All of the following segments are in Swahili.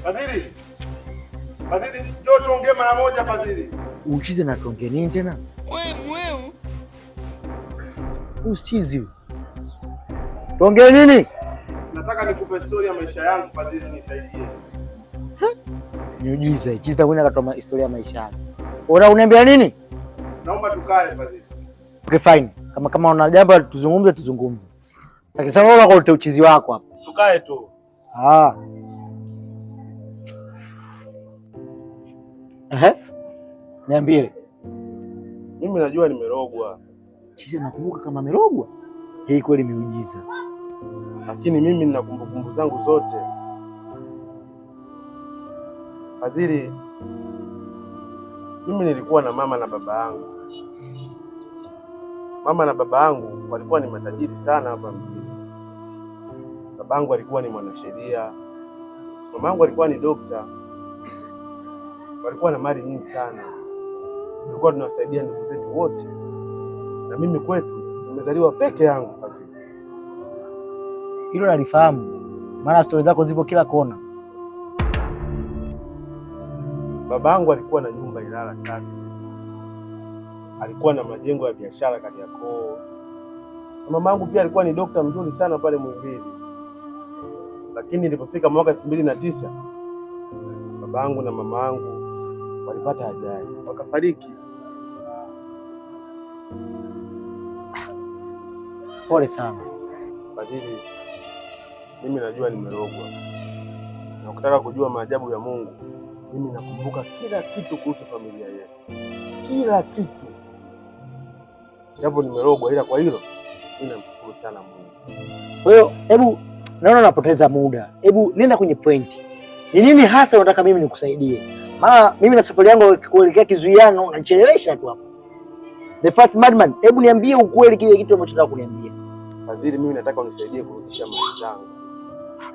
Fadhili. Fadhili, njoo tuongee mara moja Fadhili. Uchize na tuongee nini tena? Wewe. Usichizi. Tuongee nini? Nataka nikupe story ya maisha yangu Fadhili, nisaidie. Niujize, Chiza kwenda katoa historia ya maisha yako. Uniambia nini? Naomba tukae Fadhili. Okay fine. Kama una jambo tuzungumze. Takisema wewe unakotea uchizi wako hapa. Tukae tu. Niambie. Mimi najua nimerogwa. Chiza nakumbuka kama amerogwa. Hii kweli miujiza. Lakini mimi nina kumbukumbu zangu zote. Fadhili, mimi nilikuwa na mama na baba yangu. Mama na baba yangu walikuwa ni matajiri sana hapa mjini. Baba yangu alikuwa ni mwanasheria. Mama yangu alikuwa ni dokta. Walikuwa na mali nyingi sana. Tulikuwa tunawasaidia ndugu zetu wote. Na mimi kwetu nimezaliwa peke yangu Fadhili. Hilo nalifahamu. Maana stori zako zipo kila kona. Babangu alikuwa na nyumba Ilala 3. Alikuwa na majengo ya biashara Kariakoo. Mamangu pia alikuwa ni dokta mzuri sana pale Muhimbili. Lakini nilipofika mwaka 2009, babangu na mamangu walipata ajali, wakafariki. Pole sana. Fadhili, mimi najua nimerogwa. Na ukitaka kujua maajabu ya Mungu, mimi nakumbuka kila kitu kuhusu familia yetu. Kila kitu. Japo nimerogwa, ila kwa hilo mimi namshukuru sana Mungu. Kwa hiyo hebu naona napoteza muda. Hebu nenda kwenye point. Ni nini hasa unataka mimi nikusaidie? Maana mimi na safari yangu kuelekea Kizuiano unanichelewesha tu hapo. The fat madman, hebu niambie ukweli kile kitu ambacho nataka kuniambia. Fadhili, mimi nataka unisaidie kurudisha mali zangu.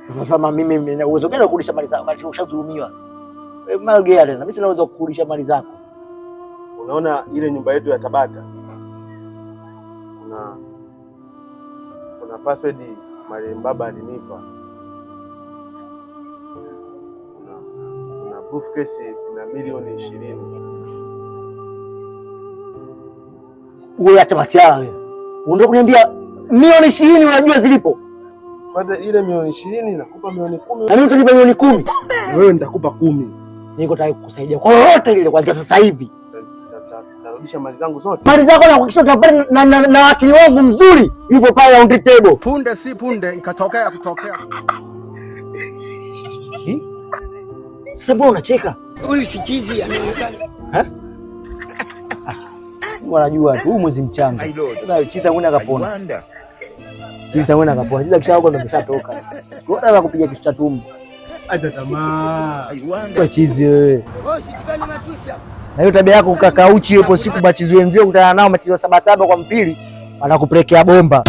Sasa kama mimi nina uwezo gani wa kurudisha mali zangu? Bali ushadhulumiwa. Mali gani tena? Mimi sina uwezo wa kurudisha mali zako. Unaona ile nyumba yetu ya Tabata? Kuna password marehemu baba alinipa. Kuna briefcase na milioni 20. Wewe acha masiala wewe. Unataka kuniambia milioni 20 unajua zilipo? Kwanza ile milioni 20 nakupa milioni 10. Na mimi utanipa milioni 10. Wewe nitakupa 10. Niko tayari kukusaidia kwa lolote lile kuanzia sasa hivi. Narudisha mali zangu zote. Mali zako na kuhakikisha utapata na wakili wangu mzuri yupo pale round table. Punde si punde ikatokea kutokea. Sasa mbona unacheka? Huyu si chizi anaonekana. Wanajua tu mwezi mchanga. Sasa Chiza mwana akapona. Chiza mwana akapona. Chiza kisha wako ameshatoka. Kwa nini kupiga kitu cha tumbo? Acha tamaa. Kwa Chizi wewe. Wewe sikikani matisha. Na hiyo tabia yako kaka uchi hapo siku bachizi wenzio kutana nao machizi wa 77 kwa mpili wanakupelekea bomba.